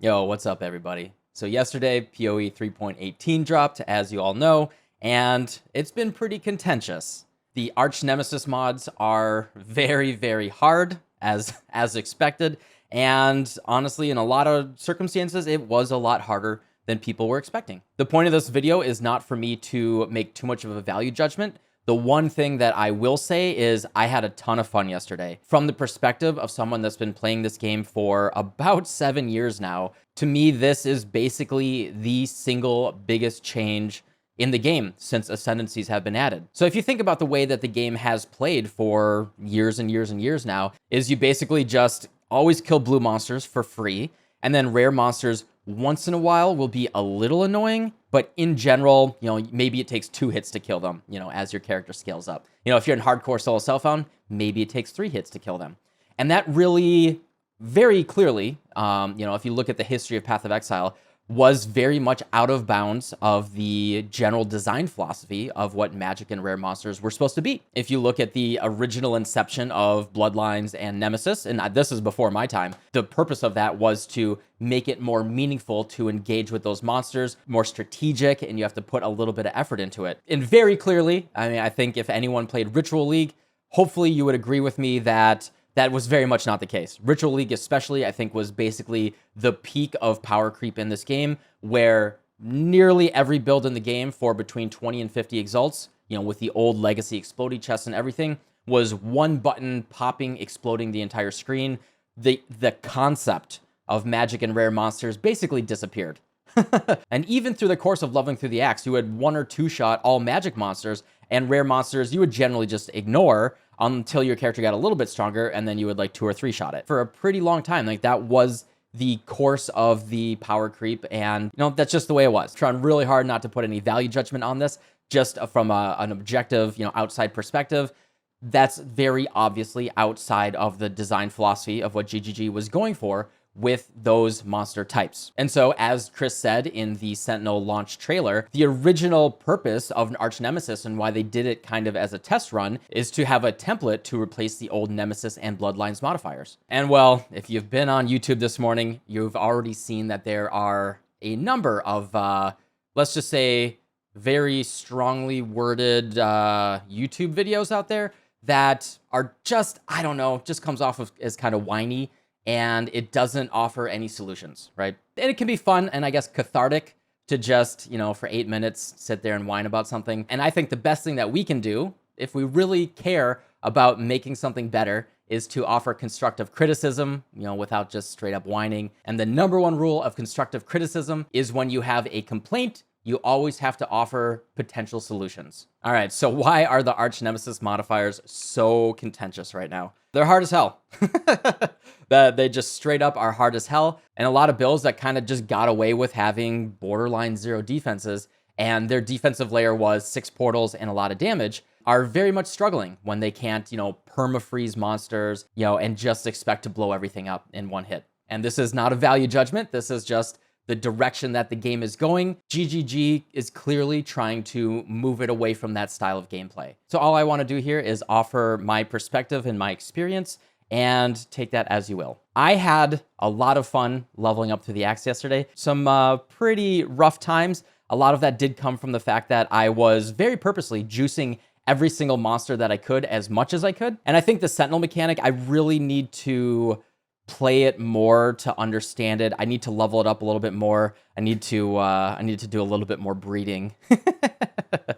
Yo, what's up, everybody? So yesterday, PoE 3.18 dropped, as you all know, and it's been pretty contentious. The ArchNemesis mods are very, very hard, as expected, and honestly, in a lot of circumstances, it was a lot harder than people were expecting. The point of this video is not for me to make too much of a value judgment. The one thing that I will say is I had a ton of fun yesterday. From the perspective of someone that's been playing this game for about 7 years now, to me, this is basically the single biggest change in the game since ascendancies have been added. So if you think about the way that the game has played for years and years and years now, is you basically just always kill blue monsters for free, and then rare monsters once in a while will be a little annoying, but in general, maybe it takes 2 hits to kill them, as your character scales up. If you're in hardcore solo self-found, maybe it takes 3 hits to kill them. And that really, very clearly, if you look at the history of Path of Exile, was very much out of bounds of the general design philosophy of what magic and rare monsters were supposed to be. If you look at the original inception of Bloodlines and Nemesis, and this is before my time, the purpose of that was to make it more meaningful to engage with those monsters, more strategic, and you have to put a little bit of effort into it. And very clearly, I think if anyone played Ritual League, hopefully you would agree with me that that was very much not the case. Ritual League especially, I think, was basically the peak of power creep in this game, where nearly every build in the game for between 20 and 50 exalts, with the old legacy exploding chests and everything, was one button popping, exploding the entire screen. The concept of magic and rare monsters basically disappeared. And even through the course of leveling through the axe, you had 1 or 2 shot all magic monsters, and rare monsters you would generally just ignore until your character got a little bit stronger, and then you would 2 or 3 shot it. For a pretty long time, that was the course of the power creep, and that's just the way it was. Trying really hard not to put any value judgment on this, just from an objective, outside perspective. That's very obviously outside of the design philosophy of what GGG was going for with those monster types. And so, as Chris said in the Sentinel launch trailer, the original purpose of an ArchNemesis and why they did it kind of as a test run is to have a template to replace the old Nemesis and Bloodlines modifiers. And well, if you've been on YouTube this morning, you've already seen that there are a number of, let's just say, very strongly worded YouTube videos out there that are just, I don't know, just comes off as kind of whiny, and it doesn't offer any solutions, right? And it can be fun and I guess cathartic to just, for 8 minutes, sit there and whine about something. And I think the best thing that we can do, if we really care about making something better, is to offer constructive criticism, without just straight up whining. And the number one rule of constructive criticism is when you have a complaint, you always have to offer potential solutions. All right, so why are the ArchNemesis modifiers so contentious right now? They're hard as hell. They just straight up are hard as hell. And a lot of builds that kind of just got away with having borderline 0 defenses, and their defensive layer was 6 portals and a lot of damage, are very much struggling when they can't, perma-freeze monsters, and just expect to blow everything up in 1 hit. And this is not a value judgment. This is just the direction that the game is going. GGG is clearly trying to move it away from that style of gameplay. So all I want to do here is offer my perspective and my experience, and take that as you will. I had a lot of fun leveling up through the axe yesterday. Some pretty rough times. A lot of that did come from the fact that I was very purposely juicing every single monster that I could as much as I could. And I think the Sentinel mechanic, I really need to play it more to understand it. I need to level it up a little bit more. I need to do a little bit more breeding.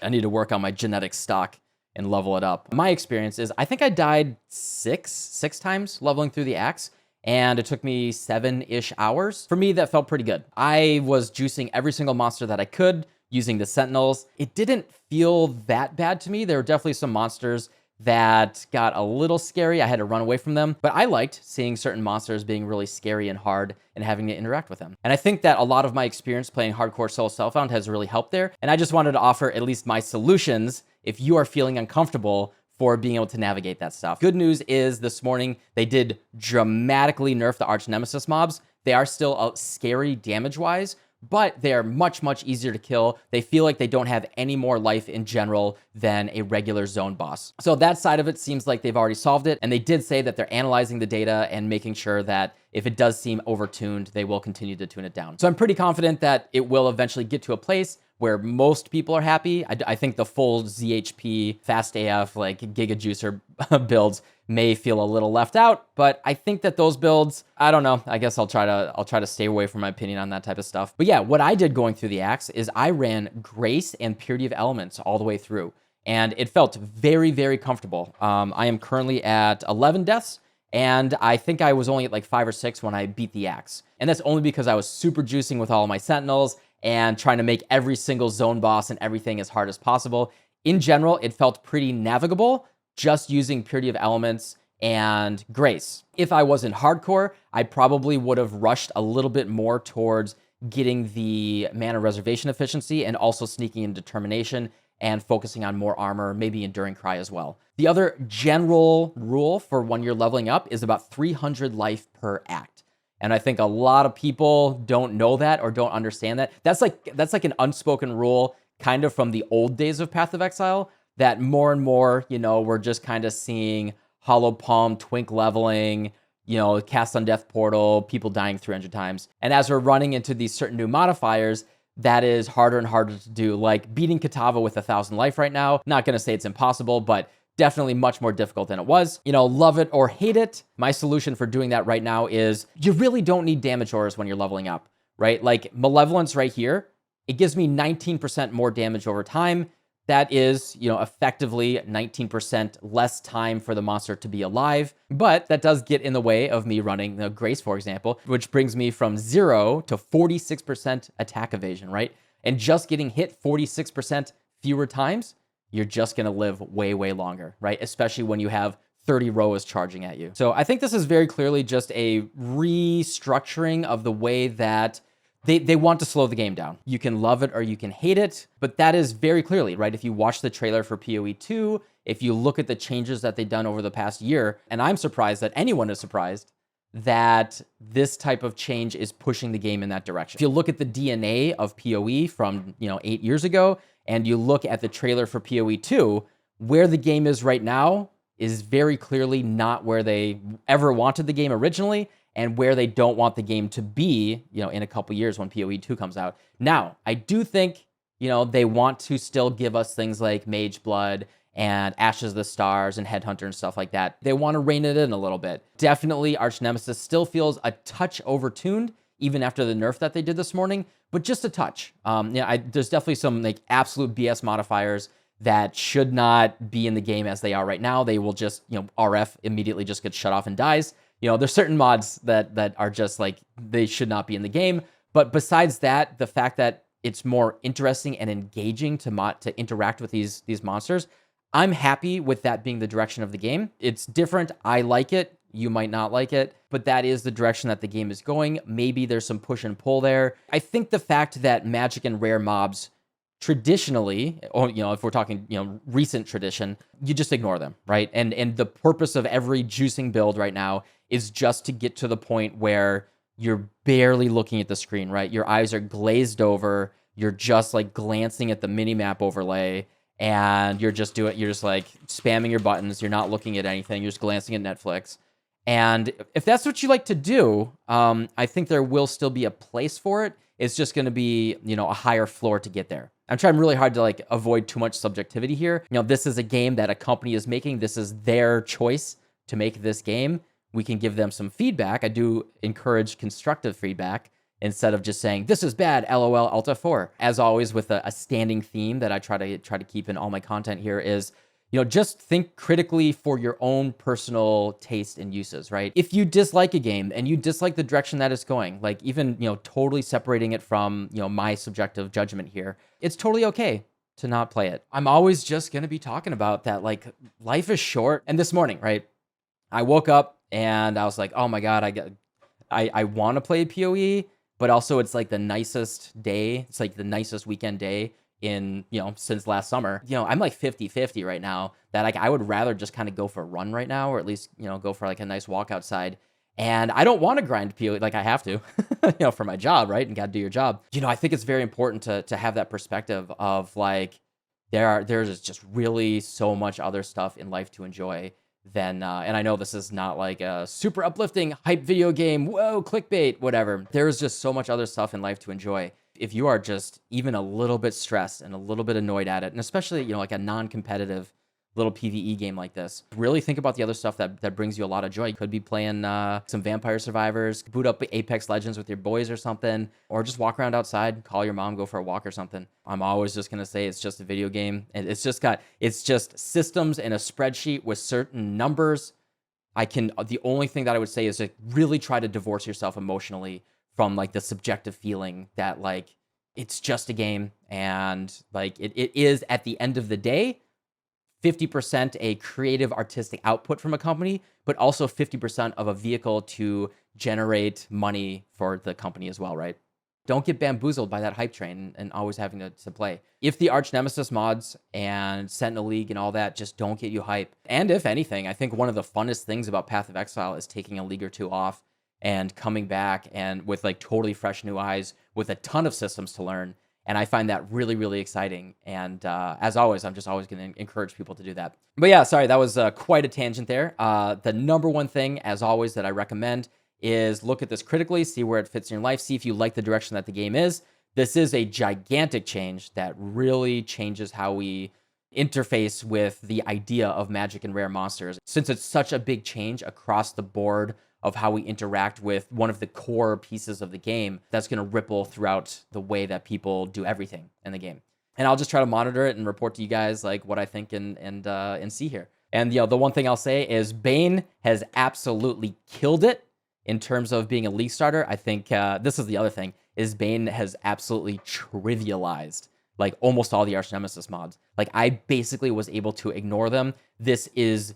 I need to work on my genetic stock and level it up. My experience is I think I died six times leveling through the axe, and it took me 7-ish hours. For me, that felt pretty good. I was juicing every single monster that I could using the Sentinels. It didn't feel that bad to me. There were definitely some monsters that got a little scary. I had to run away from them, but I liked seeing certain monsters being really scary and hard and having to interact with them. And I think that a lot of my experience playing hardcore solo self-found has really helped there. And I just wanted to offer at least my solutions if you are feeling uncomfortable for being able to navigate that stuff. Good news is this morning they did dramatically nerf the ArchNemesis mobs. They are still scary damage-wise, but they are much, much easier to kill. They feel like they don't have any more life in general than a regular zone boss. So that side of it seems like they've already solved it. And they did say that they're analyzing the data and making sure that if it does seem overtuned, they will continue to tune it down. So I'm pretty confident that it will eventually get to a place where most people are happy. I think the full ZHP, fast AF, like Giga Juicer builds may feel a little left out, but I think that those builds, I don't know. I guess I'll try to stay away from my opinion on that type of stuff. But yeah, what I did going through the axe is I ran Grace and Purity of Elements all the way through, and it felt very, very comfortable. I am currently at 11 deaths, and I think I was only at like 5 or 6 when I beat the axe. And that's only because I was super juicing with all of my Sentinels and trying to make every single zone boss and everything as hard as possible. In general, it felt pretty navigable just using Purity of Elements and Grace. If I wasn't hardcore, I probably would have rushed a little bit more towards getting the mana reservation efficiency and also sneaking in determination and focusing on more armor, maybe Enduring Cry as well. The other general rule for when you're leveling up is about 300 life per act. And I think a lot of people don't know that or don't understand that. That's like an unspoken rule kind of from the old days of Path of Exile, that more and more, we're just kind of seeing Hollow Palm, Twink leveling, Cast on Death Portal, people dying 300 times. And as we're running into these certain new modifiers, that is harder and harder to do. Like beating Kitava with 1,000 life right now, not going to say it's impossible, but definitely much more difficult than it was. Love it or hate it. My solution for doing that right now is you really don't need damage auras when you're leveling up, right? Like Malevolence right here, it gives me 19% more damage over time. That is, effectively 19% less time for the monster to be alive. But that does get in the way of me running Grace, for example, which brings me from 0 to 46% attack evasion, right? And just getting hit 46% fewer times, you're just going to live way, way longer, right? Especially when you have 30 Roas charging at you. So I think this is very clearly just a restructuring of the way that they want to slow the game down. You can love it or you can hate it, but that is very clearly, right? If you watch the trailer for PoE 2, if you look at the changes that they've done over the past year, and I'm surprised that anyone is surprised that this type of change is pushing the game in that direction. If you look at the DNA of PoE from 8 years ago, and you look at the trailer for PoE 2, where the game is right now is very clearly not where they ever wanted the game originally, and where they don't want the game to be, in a couple years when PoE 2 comes out. Now, I do think, they want to still give us things like Mage Blood and Ashes of the Stars and Headhunter and stuff like that. They want to rein it in a little bit. Definitely, ArchNemesis still feels a touch overtuned, even after the nerf that they did this morning, but just a touch. There's definitely some like absolute BS modifiers that should not be in the game as they are right now. They will just, RF immediately just gets shut off and dies. There's certain mods that are just like, they should not be in the game. But besides that, the fact that it's more interesting and engaging to interact with these monsters, I'm happy with that being the direction of the game. It's different. I like it. You might not like it, but that is the direction that the game is going. Maybe there's some push and pull there. I think the fact that magic and rare mobs traditionally, or if we're talking recent tradition, you just ignore them, right? And the purpose of every juicing build right now is just to get to the point where you're barely looking at the screen, right? Your eyes are glazed over, you're just like glancing at the minimap overlay, and you're just like spamming your buttons, you're not looking at anything, you're just glancing at Netflix. And if that's what you like to do, I think there will still be a place for it. It's just going to be, a higher floor to get there. I'm trying really hard to like avoid too much subjectivity here. This is a game that a company is making. This is their choice to make this game. We can give them some feedback. I do encourage constructive feedback instead of just saying, this is bad, LOL, Alt F4. As always, with a standing theme that I try to keep in all my content here is, just think critically for your own personal taste and uses, right? If you dislike a game and you dislike the direction that it's going, like even, totally separating it from, my subjective judgment here, it's totally okay to not play it. I'm always just going to be talking about that, like, life is short. And this morning, right, I woke up and I was like, oh my God, I want to play PoE, but also it's like the nicest day. It's like the nicest weekend day in, since last summer. I'm like 50-50 right now, that like I would rather just kind of go for a run right now, or at least, go for like a nice walk outside And I don't want to grind PoE like I have to, for my job, right? And got to do your job. I think it's very important to have that perspective of like there's just really so much other stuff in life to enjoy than and I know this is not like a super uplifting hype video game, whoa, clickbait, whatever. There's just so much other stuff in life to enjoy. If you are just even a little bit stressed and a little bit annoyed at it, and especially, like a non-competitive little PvE game like this, really think about the other stuff that brings you a lot of joy. You could be playing some Vampire Survivors, boot up Apex Legends with your boys or something, or just walk around outside, call your mom, go for a walk or something. I'm always just gonna say it's just a video game, and it's just systems and a spreadsheet with certain numbers. The only thing that I would say is to really try to divorce yourself emotionally from like the subjective feeling that like it's just a game, and like it is at the end of the day 50% a creative artistic output from a company, but also 50% of a vehicle to generate money for the company as well, right? Don't get bamboozled by that hype train and always having to play. If the ArchNemesis mods and Sentinel League and all that just don't get you hype, and if anything, I think one of the funnest things about Path of Exile is taking a league or two off and coming back and with like totally fresh new eyes with a ton of systems to learn. And I find that really, really exciting. And as always, I'm just always going to encourage people to do that. But yeah, sorry, that was quite a tangent there. The number one thing, as always, that I recommend is look at this critically, see where it fits in your life, see if you like the direction that the game is. This is a gigantic change that really changes how we interface with the idea of magic and rare monsters. Since it's such a big change across the board of how we interact with one of the core pieces of the game, that's going to ripple throughout the way that people do everything in the game. And I'll just try to monitor it and report to you guys like what I think and see here. And the one thing I'll say is Bane has absolutely killed it in terms of being a league starter. I think this is the other thing, is Bane has absolutely trivialized like almost all the ArchNemesis mods. Like I basically was able to ignore them. This is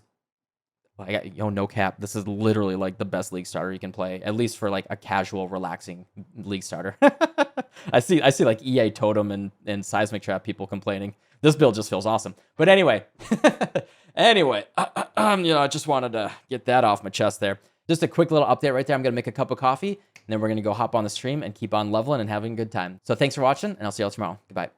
no cap. This is literally like the best league starter you can play, at least for like a casual, relaxing league starter. I see like EA Totem and Seismic Trap people complaining. This build just feels awesome. But anyway, I just wanted to get that off my chest there. Just a quick little update right there. I'm gonna make a cup of coffee, and then we're gonna go hop on the stream and keep on leveling and having a good time. So thanks for watching, and I'll see you all tomorrow. Goodbye.